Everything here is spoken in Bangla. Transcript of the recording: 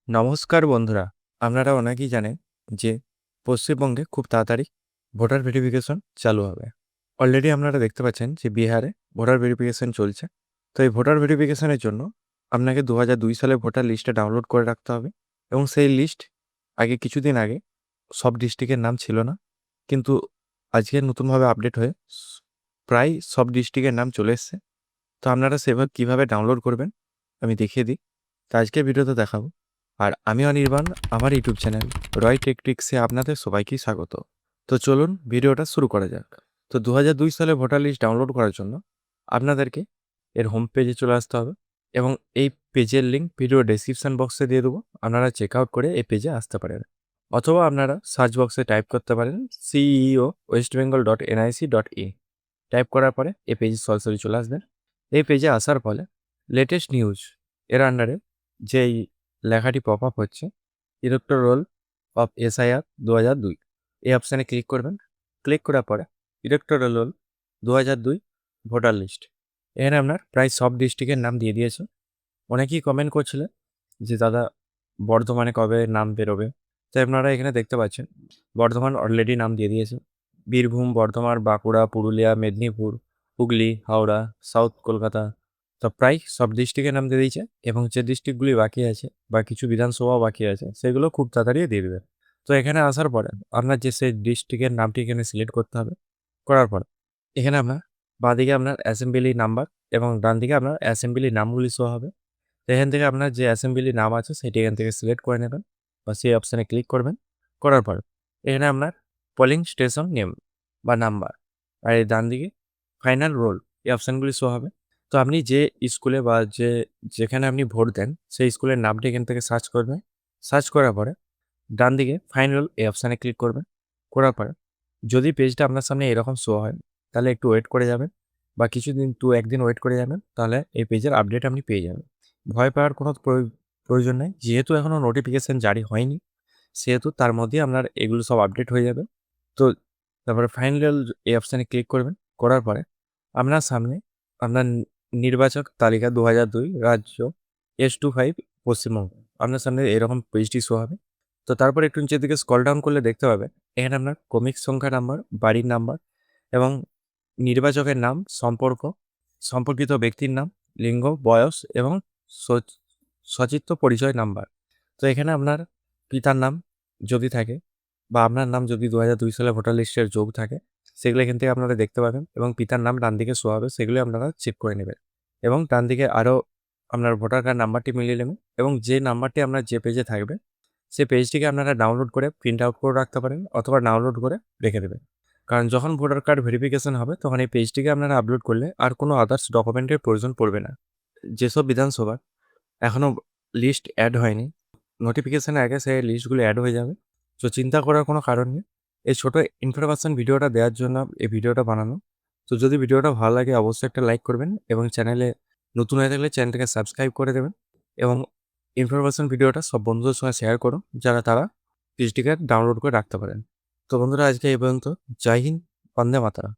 নমস্কার বন্ধুরা, আপনারা অনেকেই জানেন যে পশ্চিমবঙ্গে খুব তাড়াতাড়ি ভোটার ভেরিফিকেশন চালু হবে। অলরেডি আপনারা দেখতে পাচ্ছেন যে বিহারে ভোটার ভেরিফিকেশন চলছে। তো এই ভোটার ভেরিফিকেশনের জন্য আপনাকে ২০০২ সালের ভোটার লিস্টটা ডাউনলোড করে রাখতে হবে এবং সেই লিস্ট কিছুদিন আগে সব ডিস্ট্রিক্টের নাম ছিল না। কিন্তু আজকে নতুনভাবে আপডেট হয়ে প্রায় সব ডিস্ট্রিক্টের নাম চলে এসছে। তো আপনারা সেভাবে কীভাবে ডাউনলোড করবেন আমি দেখিয়ে দিই। তো আজকের ভিডিওতে দেখাবো। আর আমি অনির্বাণ, আমার ইউটিউব চ্যানেল রয় টেকট্রিক্সে আপনাদের সবাইকেই স্বাগত। তো চলুন ভিডিওটা শুরু করা যাক। তো ২০০২ সালে ভোটার লিস্ট ডাউনলোড করার জন্য আপনাদেরকে এর হোম পেজে চলে আসতে হবে এবং এই পেজের লিঙ্ক ভিডিও ডেসক্রিপশন বক্সে দিয়ে দেবো। আপনারা চেক আউট করে এই পেজে আসতে পারেন, অথবা আপনারা সার্চ বক্সে টাইপ করতে পারেন ceo.westbengal.nic.in। টাইপ করার পরে এই পেজে সরাসরি চলে আসবেন। এই পেজে আসার ফলে লেটেস্ট নিউজ এর আন্ডারে যেই লেখাটি পপ আপ হচ্ছে, ইলেকটোরাল রোল অফ এসআইআর ২০০২, এই অপশানে ক্লিক করবেন। ক্লিক করার পরে ইলেকটোরাল রোল ২০০২ ভোটার লিস্ট, এখানে আপনার প্রায় সব ডিস্ট্রিক্টের নাম দিয়ে দিয়েছে। অনেকেই কমেন্ট করছিলেন যে দাদা বর্ধমানে কবে নাম বেরোবে। তাই আপনারা এখানে দেখতে পাচ্ছেন বর্ধমান অলরেডি নাম দিয়ে দিয়েছে। বীরভূম, বর্ধমান, বাঁকুড়া, পুরুলিয়া, মেদিনীপুর, হুগলি, হাওড়া, সাউথ কলকাতা, তো প্রায় সব ডিস্ট্রিক্টের নাম দিয়ে দিয়েছে এবং যে ডিস্ট্রিক্টগুলি বাকি আছে বা কিছু বিধানসভাও বাকি আছে সেগুলো খুব তাড়াতাড়ি দিয়ে দেবে। তো এখানে আসার পরে আপনার যে সেই ডিস্ট্রিক্টের নামটি এখানে সিলেক্ট করতে হবে। করার পর এখানে আপনার বাঁদিকে আপনার অ্যাসেম্বলি নাম্বার এবং ডান দিকে আপনার অ্যাসেম্বলি নামগুলি শো হবে। তো এখান থেকে আপনার যে অ্যাসেম্বলি নাম আছে সেটি এখান থেকে সিলেক্ট করে নেবেন বা সেই অপশানে ক্লিক করবেন। করার পর এখানে আপনার পোলিং স্টেশন নেম বা নাম্বার, আর এই ডান দিকে ফাইনাল রোল, এই অপশানগুলি শো হবে। তো আপনি যে স্কুলে বা যেখানে আপনি ভোট দেন সেই স্কুলের নামটি এখান থেকে সার্চ করবেন। সার্চ করার পরে ডান দিকে ফাইনাল এই অপশানে ক্লিক করবেন। করার পরে যদি পেজটা আপনার সামনে এরকম শো হয় তাহলে একটু ওয়েট করে যাবেন বা কিছুদিন ১ দিন ওয়েট করে যাবেন, তাহলে এই পেজের আপডেট আপনি পেয়ে যাবেন। ভয় পাওয়ার কোনো প্রয়োজন নেই, যেহেতু এখনও নোটিফিকেশান জারি হয়নি সেহেতু তার মধ্যেই আপনার এগুলো সব আপডেট হয়ে যাবে। তো তারপরে ফাইনাল এই অপশানে ক্লিক করবেন। করার পরে আপনার সামনে আপনার নির্বাচক তালিকা ২০০২ রাজ্য S25 পশ্চিমবঙ্গ, আপনার সামনে এরকম পেজটি শো হবে। তো তারপর একটু নিচের দিকে স্ক্রল ডাউন করলে দেখতে পাবেন এখানে আপনার ক্রমিক সংখ্যা নাম্বার, বাড়ির নাম্বার এবং নির্বাচকের নাম, সম্পর্কিত ব্যক্তির নাম, লিঙ্গ, বয়স এবং সচিত্র পরিচয় নাম্বার। তো এখানে আপনার পিতার নাম যদি থাকে বা আপনার নাম যদি ২০০২ সালে ভোটার লিস্টের যোগ থাকে সেগুলো এখান থেকে আপনারা দেখতে পাবেন এবং পিতার নাম ডান দিকে শো হবে, সেগুলো আপনারা চেক করে নেবেন এবং ডান দিকে আরও আপনার ভোটার কার্ড নাম্বারটি মিলিয়ে নেবেন এবং যে নাম্বারটি আপনার যে পেজে থাকবে সেই পেজটিকে আপনারা ডাউনলোড করে প্রিন্ট আউট করে রাখতে পারেন অথবা ডাউনলোড করে রেখে দেবেন। কারণ যখন ভোটার কার্ড ভেরিফিকেশন হবে তখন এই পেজটিকে আপনারা আপলোড করলে আর কোনো আদার্স ডকুমেন্টের প্রয়োজন পড়বে না। যেসব বিধানসভার এখনও লিস্ট অ্যাড হয়নি, নোটিফিকেশানের আগে সেই লিস্টগুলো অ্যাড হয়ে যাবে। তো চিন্তা করার কোনো কারণ নেই। এই ছোটো ইনফরমেশান ভিডিওটা দেওয়ার জন্য এই ভিডিওটা বানানো। তো যদি ভিডিওটা ভালো লাগে অবশ্যই একটা লাইক করবেন এবং চ্যানেলে নতুন হয়ে থাকলে চ্যানেলটাকে সাবস্ক্রাইব করে দেবেন এবং ইনফরমেশান ভিডিওটা সব বন্ধুদের সঙ্গে শেয়ার করুন তারা পেজটিকে ডাউনলোড করে রাখতে পারেন। তো বন্ধুরা আজকে এই পর্যন্ত। জয় হিন্দ, বন্দে মাতরম।